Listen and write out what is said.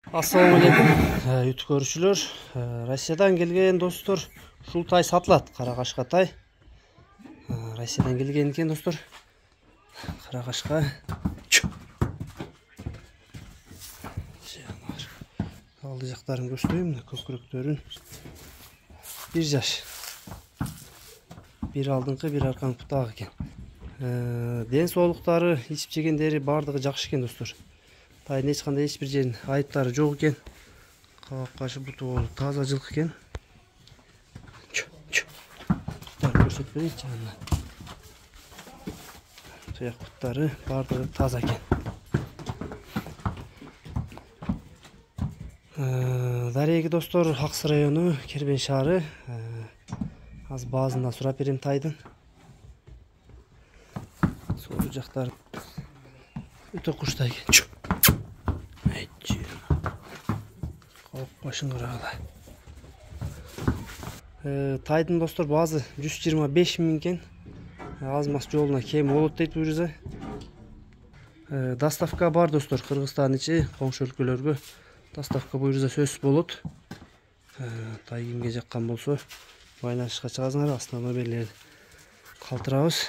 Assalamu алейкум, YouTube көрүүчүлөр. Россиядан келген достор, ушул тай сатылат. Каракашка тай. Россиядан келген экен достор. Каракашка. Алды жактарын көрсөтөйм, көкүрөктөрүн. 1 жаш. Бир алдыңкы, бир аркаңкы так экен. Ден соолуктары, ичип жегендери бардыгы жакшы экен достор. Тайдын эч кандай эч бир жерин айыптары жок экен. Кабак кашы буту таза жылкы экен. Көрсөтүп берейинчи аны. Туяк буттары бардыгы таза экен. Дареги достор, Аксы району, Кербен шаары. Аз баазынан сурап берем тайдын. Сол жактар өтө куштай экен. Башын кырагыла. Тайдын достор баазы 125 000 экен. Аз мас жолуна кем болот дейт буюрса. Доставка бар достор, Кыргызстан ичи коңшу өлкөлөргө доставка буюрса сөзсүз болот. Тай кимге жаккан болсо байланышка чыгасыңар, астына номерлерди калтырабыз.